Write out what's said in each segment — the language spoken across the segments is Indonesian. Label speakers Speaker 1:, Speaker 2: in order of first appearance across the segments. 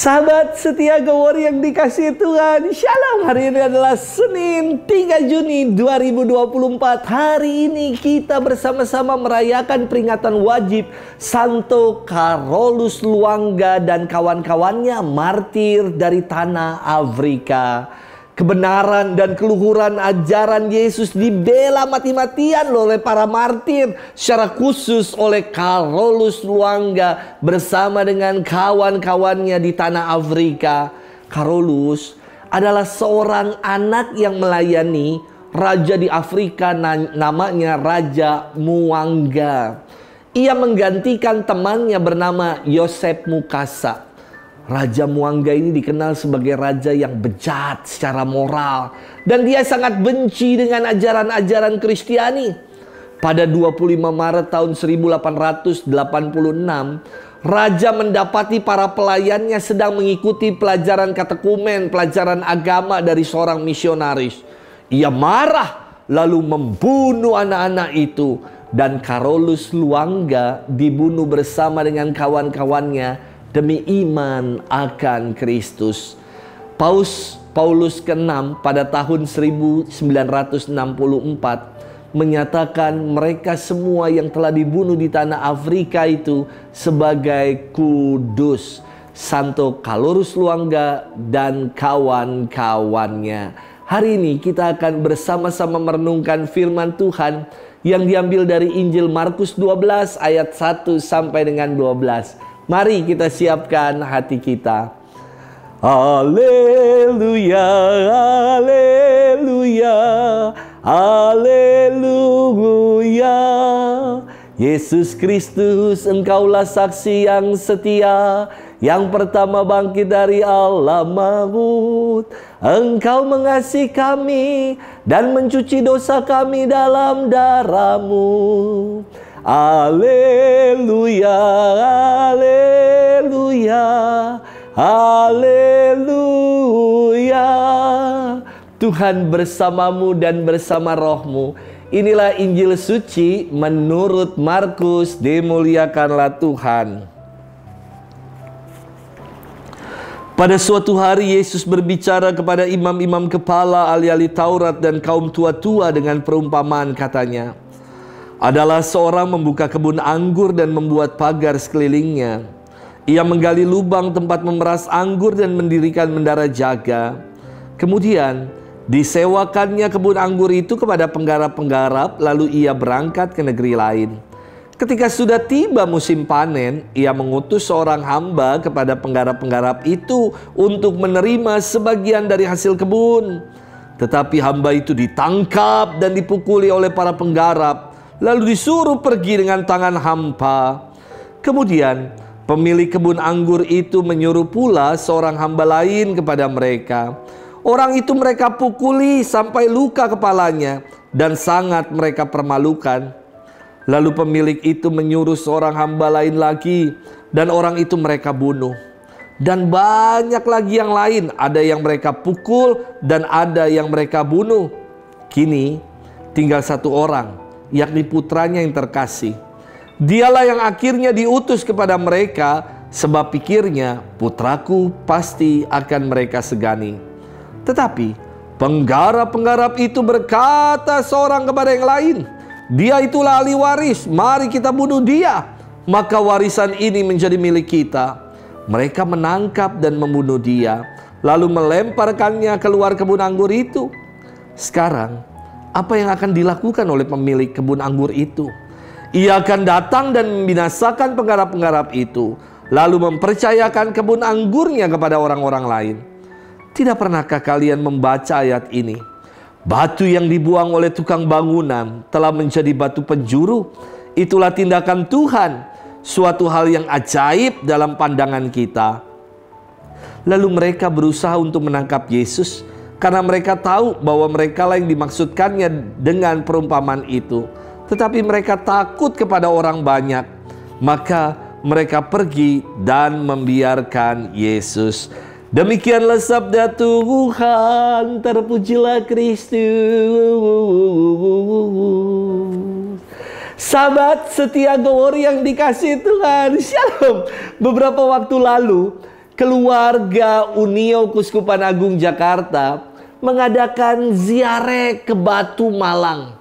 Speaker 1: Sahabat setia Gowori yang dikasihi Tuhan, Shalom. Hari ini adalah Senin 3 Juni 2024. Hari ini kita bersama-sama merayakan peringatan wajib Santo Carolus Luanga dan kawan-kawannya, martir dari tanah Afrika. Kebenaran dan keluhuran ajaran Yesus dibela mati-matian oleh para martir, secara khusus oleh Carolus Luanga bersama dengan kawan-kawannya di tanah Afrika. Carolus adalah seorang anak yang melayani raja di Afrika, namanya Raja Muanga. Ia menggantikan temannya bernama Yosef Mukasa. Raja Muanga ini dikenal sebagai raja yang bejat secara moral, dan dia sangat benci dengan ajaran-ajaran Kristiani. Pada 25 Maret tahun 1886, raja mendapati para pelayannya sedang mengikuti pelajaran katekumen, pelajaran agama dari seorang misionaris. Ia marah lalu membunuh anak-anak itu, dan Carolus Luanga dibunuh bersama dengan kawan-kawannya demi iman akan Kristus. Paulus ke-6 pada tahun 1964 menyatakan mereka semua yang telah dibunuh di tanah Afrika itu sebagai kudus. Santo Carolus Luanga dan kawan-kawannya. Hari ini kita akan bersama-sama merenungkan firman Tuhan yang diambil dari Injil Markus 12 ayat 1 sampai dengan 12. Mari kita siapkan hati kita. Haleluya, haleluya, haleluya. Yesus Kristus, Engkaulah saksi yang setia, yang pertama bangkit dari alam maut. Engkau mengasihi kami dan mencuci dosa kami dalam darah-Mu. Haleluya, haleluya, haleluya. Tuhan bersamamu dan bersama rohmu. Inilah Injil suci menurut Markus. Dimuliakanlah Tuhan. Pada suatu hari Yesus berbicara kepada imam-imam kepala, ahli-ahli Taurat dan kaum tua-tua dengan perumpamaan, katanya, adalah seorang membuka kebun anggur dan membuat pagar sekelilingnya. Ia menggali lubang tempat memeras anggur dan mendirikan menara jaga. Kemudian disewakannya kebun anggur itu kepada penggarap-penggarap, lalu ia berangkat ke negeri lain. Ketika sudah tiba musim panen, ia mengutus seorang hamba kepada penggarap-penggarap itu untuk menerima sebagian dari hasil kebun. Tetapi hamba itu ditangkap dan dipukuli oleh para penggarap, lalu disuruh pergi dengan tangan hampa. Kemudian pemilik kebun anggur itu menyuruh pula seorang hamba lain kepada mereka. Orang itu mereka pukuli sampai luka kepalanya dan sangat mereka permalukan. Lalu pemilik itu menyuruh seorang hamba lain lagi, dan orang itu mereka bunuh. Dan banyak lagi yang lain, ada yang mereka pukul dan ada yang mereka bunuh. Kini tinggal satu orang, yakni putranya yang terkasih. Dialah yang akhirnya diutus kepada mereka, sebab pikirnya, putraku pasti akan mereka segani. Tetapi penggarap-penggarap itu berkata seorang kepada yang lain, dia itulah ahli waris, mari kita bunuh dia, maka warisan ini menjadi milik kita. Mereka menangkap dan membunuh dia, lalu melemparkannya keluar kebun anggur itu. Sekarang apa yang akan dilakukan oleh pemilik kebun anggur itu? Ia akan datang dan membinasakan penggarap-penggarap itu, lalu mempercayakan kebun anggurnya kepada orang-orang lain. Tidak pernahkah kalian membaca ayat ini? Batu yang dibuang oleh tukang bangunan telah menjadi batu penjuru. Itulah tindakan Tuhan, suatu hal yang ajaib dalam pandangan kita. Lalu mereka berusaha untuk menangkap Yesus, karena mereka tahu bahwa mereka lah yang dimaksudkannya dengan perumpamaan itu. Tetapi mereka takut kepada orang banyak. Maka mereka pergi dan membiarkan Yesus. Demikianlah sabda Tuhan, terpujilah Kristus. Sahabat setia Gowori yang dikasihi Tuhan, Shalom. Beberapa waktu lalu keluarga Unio Kuskupan Agung Jakarta mengadakan ziarah ke Batu Malang.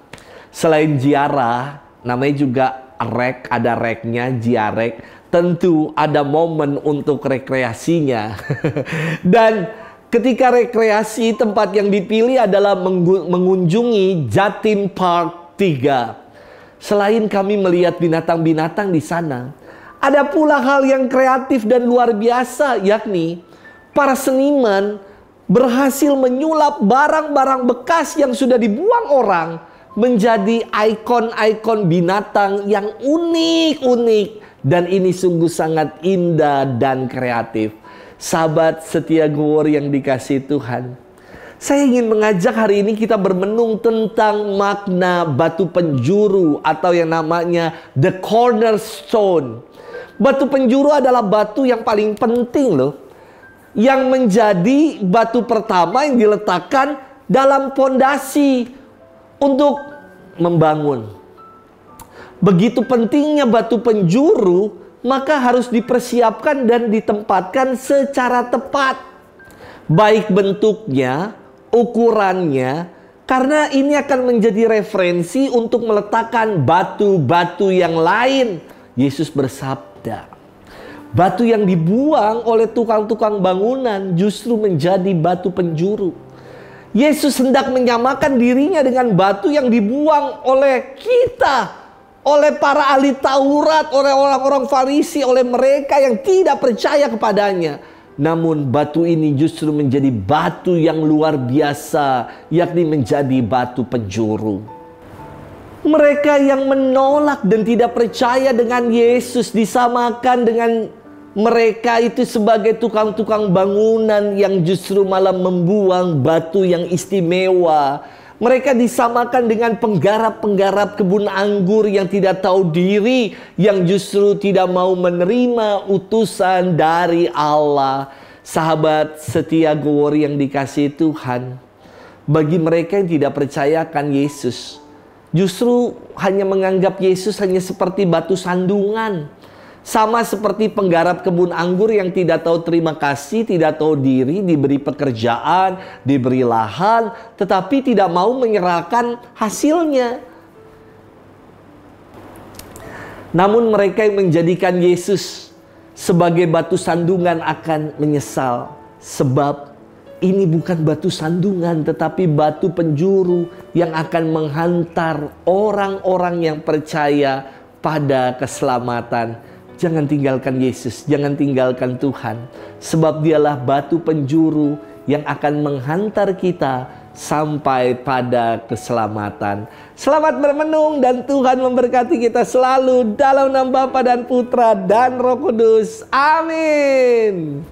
Speaker 1: Selain ziarah, namanya juga rek, ada reknya, ziarah. Tentu ada momen untuk rekreasinya. Dan ketika rekreasi, tempat yang dipilih adalah mengunjungi Jatim Park 3. Selain kami melihat binatang-binatang di sana, ada pula hal yang kreatif dan luar biasa, yakni para seniman berhasil menyulap barang-barang bekas yang sudah dibuang orang menjadi ikon-ikon binatang yang unik-unik. Dan ini sungguh sangat indah dan kreatif. Sahabat setia Go Word yang dikasihi Tuhan, saya ingin mengajak hari ini kita bermenung tentang makna batu penjuru atau yang namanya the cornerstone. Batu penjuru adalah batu yang paling penting loh, yang menjadi batu pertama yang diletakkan dalam pondasi untuk membangun. Begitu pentingnya batu penjuru, maka harus dipersiapkan dan ditempatkan secara tepat. Baik bentuknya, ukurannya, karena ini akan menjadi referensi untuk meletakkan batu-batu yang lain. Yesus bersabda, batu yang dibuang oleh tukang-tukang bangunan justru menjadi batu penjuru. Yesus hendak menyamakan dirinya dengan batu yang dibuang oleh kita, oleh para ahli Taurat, oleh orang-orang Farisi, oleh mereka yang tidak percaya kepadanya. Namun batu ini justru menjadi batu yang luar biasa, yakni menjadi batu penjuru. Mereka yang menolak dan tidak percaya dengan Yesus disamakan dengan mereka itu sebagai tukang-tukang bangunan yang justru malah membuang batu yang istimewa. Mereka disamakan dengan penggarap-penggarap kebun anggur yang tidak tahu diri, yang justru tidak mau menerima utusan dari Allah. Sahabat setia Go Word yang dikasihi Tuhan, bagi mereka yang tidak percaya akan Yesus, justru hanya menganggap Yesus hanya seperti batu sandungan. Sama seperti penggarap kebun anggur yang tidak tahu terima kasih, tidak tahu diri, diberi pekerjaan, diberi lahan, tetapi tidak mau menyerahkan hasilnya. Namun mereka yang menjadikan Yesus sebagai batu sandungan akan menyesal. Sebab ini bukan batu sandungan, tetapi batu penjuru yang akan menghantar orang-orang yang percaya pada keselamatan. Jangan tinggalkan Yesus, jangan tinggalkan Tuhan. Sebab dialah batu penjuru yang akan menghantar kita sampai pada keselamatan. Selamat bermenung dan Tuhan memberkati kita selalu dalam nama Bapa dan Putra dan Roh Kudus. Amin.